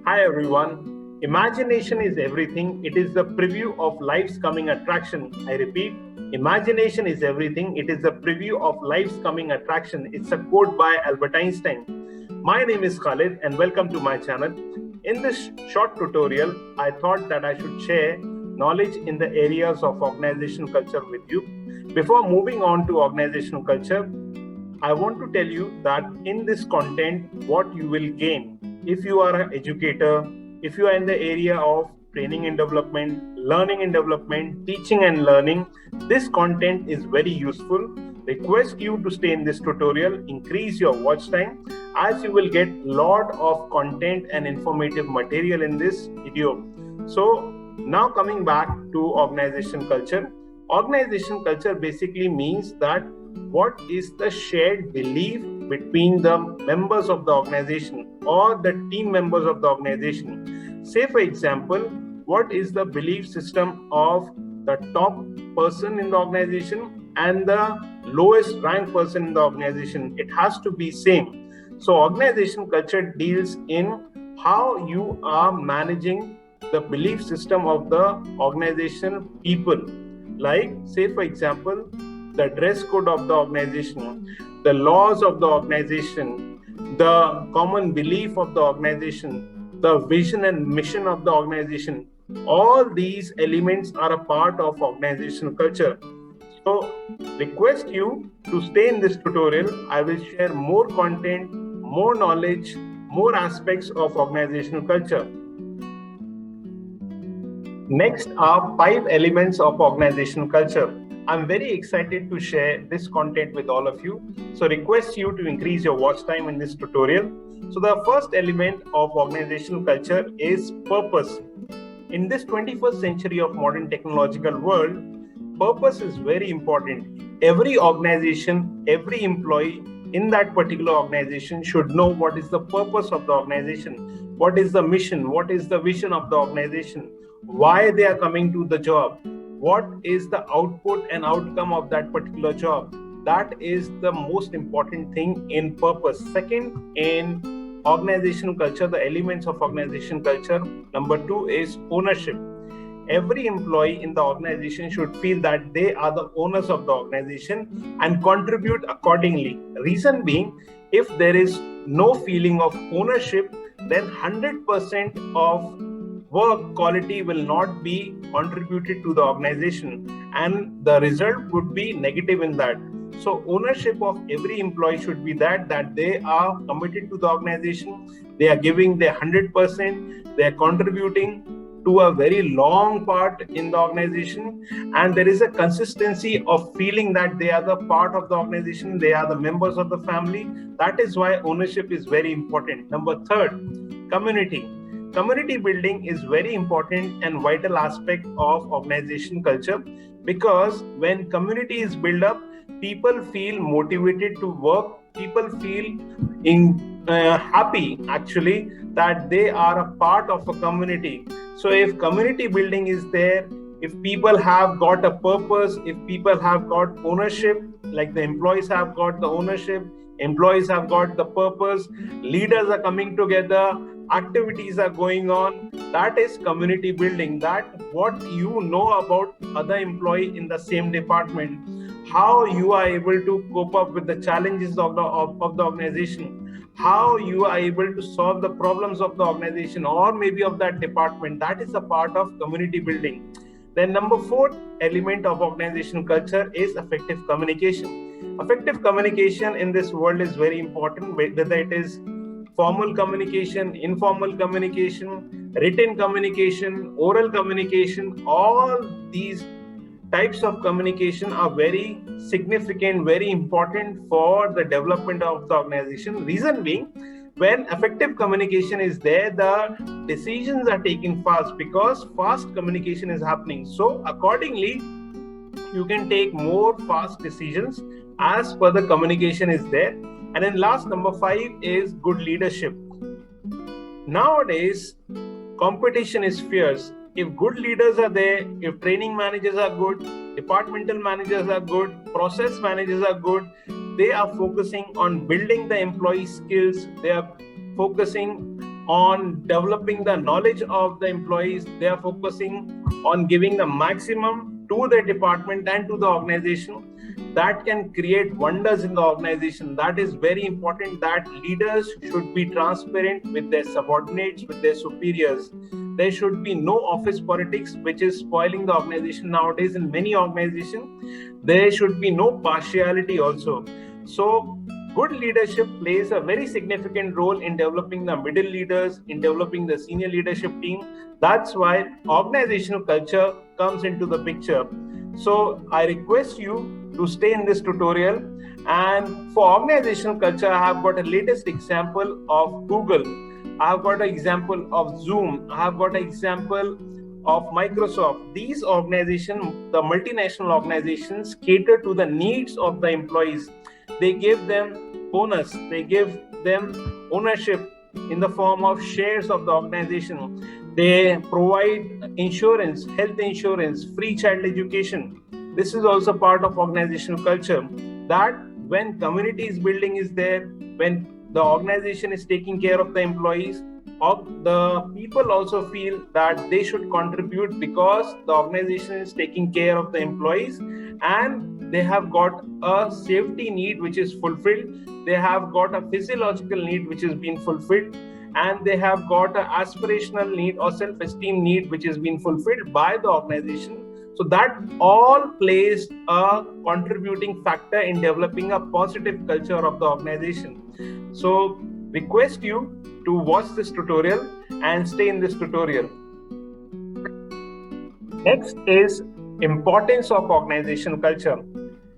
Hi everyone. Imagination is everything. It is the preview of life's coming attraction. I repeat, imagination is everything. It is the preview of life's coming attraction. It's a quote by Albert Einstein. My name is Khalid and welcome to my channel. In this short tutorial, I thought that I should share knowledge in the areas of organizational culture with you. Before moving on to organizational culture, I want to tell you that in this content, what you will gain if you are an educator, if you are in the area of training and development, learning and development, teaching and learning, this content is very useful. Request you to stay in this tutorial, increase your watch time, as you will get lot of content and informative material in this video. So now coming back to organization culture. Organization culture basically means that what is the shared belief between the members of the organization or the team members of the organization. Say for example, what is the belief system of the top person in the organization and the lowest ranked person in the organization? It has to be same. So organization culture deals in how you are managing the belief system of the organization people. Like say for example, the dress code of the organization, the laws of the organization, the common belief of the organization, the vision and mission of the organization. All these elements are a part of organizational culture. So, request you to stay in this tutorial. I will share more content, more knowledge, more aspects of organizational culture. Next are 5 elements of organizational culture. I'm very excited to share this content with all of you. So request you to increase your watch time in this tutorial. So the first element of organizational culture is purpose. In this 21st century of modern technological world, purpose is very important. Every organization, every employee in that particular organization should know what is the purpose of the organization, what is the mission, what is the vision of the organization, why they are coming to the job, what is the output and outcome of that particular job. That is the most important thing in purpose. Second, in organizational culture, the elements of organizational culture, number 2 is ownership. Every employee in the organization should feel that they are the owners of the organization and contribute accordingly. Reason being, if there is no feeling of ownership, then 100% of work quality will not be contributed to the organization and the result would be negative in that. So ownership of every employee should be that they are committed to the organization, they are giving their 100%, they are contributing to a very long part in the organization, and there is a consistency of feeling that they are the part of the organization, they are the members of the family. That is why ownership is very important. Number 3, community. Community building is very important and vital aspect of organization culture, because when community is built up, people feel motivated to work, people feel happy actually that they are a part of a community. So if community building is there, if people have got a purpose, if people have got ownership, like the employees have got the ownership, employees have got the purpose, leaders are coming together, activities are going on, that is community building. That what you know about other employee in the same department, how you are able to cope up with the challenges of the organization, how you are able to solve the problems of the organization or maybe of that department. That is a part of community building. Then number 4 element of organizational culture is effective communication. Effective communication in this world is very important, whether it is formal communication, informal communication, written communication, oral communication. All these types of communication are very significant, very important for the development of the organization. Reason being, when effective communication is there, the decisions are taken fast because fast communication is happening. So accordingly, you can take more fast decisions as per the communication is there. And then last, number 5 is good leadership. Nowadays, competition is fierce. If good leaders are there, if training managers are good, departmental managers are good, process managers are good, they are focusing on building the employee skills, they are focusing on developing the knowledge of the employees. They are focusing on giving the maximum to the department and to the organization. That can create wonders in the organization. That is very important, that leaders should be transparent with their subordinates, with their superiors. There should be no office politics, which is spoiling the organization nowadays in many organizations. There should be no partiality also. So good leadership plays a very significant role in developing the middle leaders, in developing the senior leadership team. That's why organizational culture comes into the picture. So I request you to stay in this tutorial. And for organizational culture, I have got a latest example of Google. I have got an example of Zoom. I have got an example of Microsoft. These organizations, the multinational organizations, cater to the needs of the employees. They give them bonus. They give them ownership in the form of shares of the organization. They provide insurance, health insurance, free child education. This is also part of organizational culture, that when community building is there, when the organization is taking care of the employees, the people also feel that they should contribute because the organization is taking care of the employees, and they have got a safety need which is fulfilled. They have got a physiological need which is being fulfilled, and they have got an aspirational need or self-esteem need which is being fulfilled by the organization. So that all plays a contributing factor in developing a positive culture of the organization. So request you to watch this tutorial and stay in this tutorial. Next is importance of organization culture.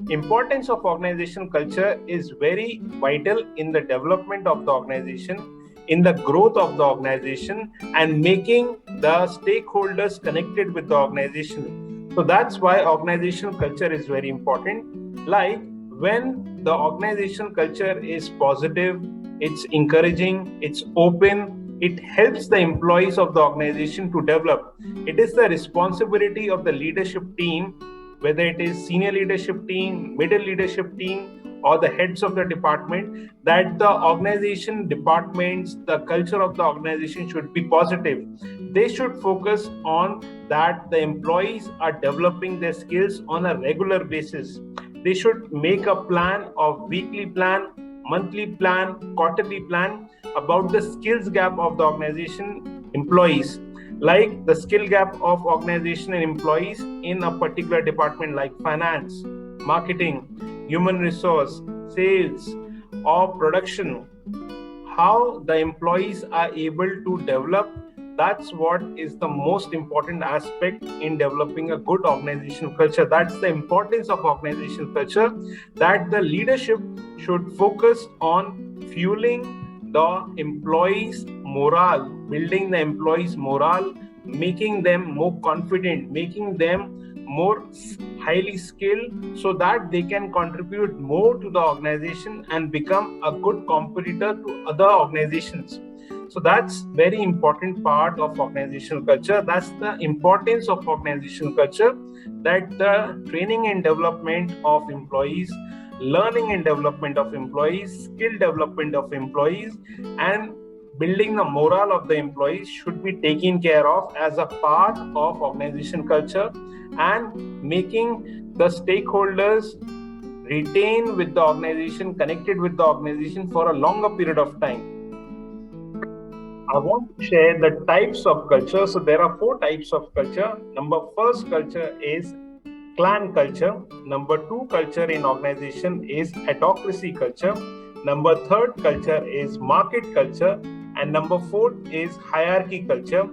Importance of organization culture is very vital in the development of the organization, in the growth of the organization, and making the stakeholders connected with the organization. So that's why organizational culture is very important. Like when the organizational culture is positive, it's encouraging, it's open, it helps the employees of the organization to develop. It is the responsibility of the leadership team, whether it is senior leadership team, middle leadership team, or the heads of the department, that the organization departments, the culture of the organization should be positive. They should focus on that the employees are developing their skills on a regular basis. They should make a plan of weekly plan, monthly plan, quarterly plan about the skills gap of the organization employees, like the skill gap of organization and employees in a particular department like finance, marketing, human resource, sales, or production. How the employees are able to develop, that's what is the most important aspect in developing a good organizational culture. That's the importance of organizational culture, that the leadership should focus on fueling the employees' morale, building the employees' morale, making them more confident, making them more highly skilled, so that they can contribute more to the organization and become a good competitor to other organizations. So that's very important part of organizational culture. That's the importance of organizational culture, that the training and development of employees, learning and development of employees, skill development of employees, and building the morale of the employees should be taken care of as a part of organization culture, and making the stakeholders retain with the organization, connected with the organization for a longer period of time. I want to share the types of culture. So there are 4 types of culture. First culture is clan culture. Number 2 culture in organization is autocracy culture. Number 3rd culture is market culture. And number 4th is hierarchy culture.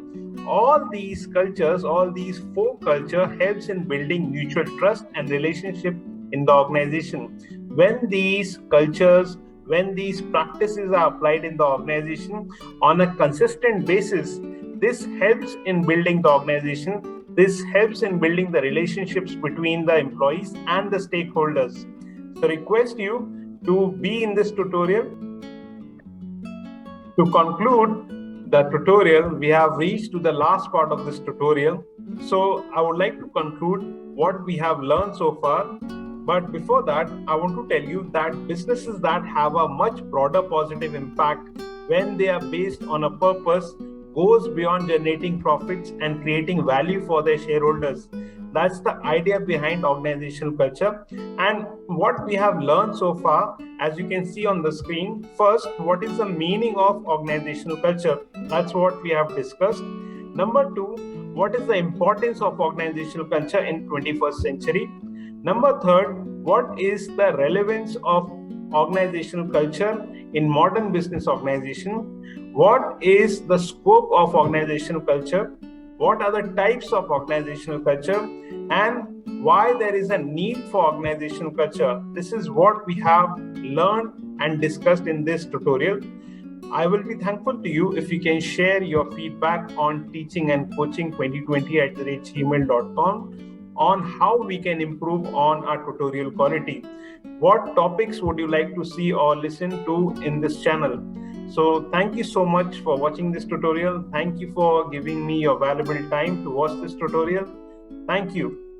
All these cultures, all these 4 culture helps in building mutual trust and relationship in the organization. When these cultures, when these practices are applied in the organization on a consistent basis, this helps in building the organization. This helps in building the relationships between the employees and the stakeholders. So request you to be in this tutorial. To conclude the tutorial, we have reached to the last part of this tutorial. So I would like to conclude what we have learned so far. But before that, I want to tell you that businesses that have a much broader positive impact when they are based on a purpose, goes beyond generating profits and creating value for their shareholders. That's the idea behind organizational culture. And what we have learned so far, as you can see on the screen, first, what is the meaning of organizational culture? That's what we have discussed. Number two, what is the importance of organizational culture in 21st century? Number third, what is the relevance of organizational culture in modern business organization? What is the scope of organizational culture? What are the types of organizational culture, and why there is a need for organizational culture? This is what we have learned and discussed in this tutorial. I will be thankful to you if you can share your feedback on teachingandcoaching2020@gmail.com on how we can improve on our tutorial quality. What topics would you like to see or listen to in this channel? So thank you so much for watching this tutorial. Thank you for giving me your valuable time to watch this tutorial. Thank you.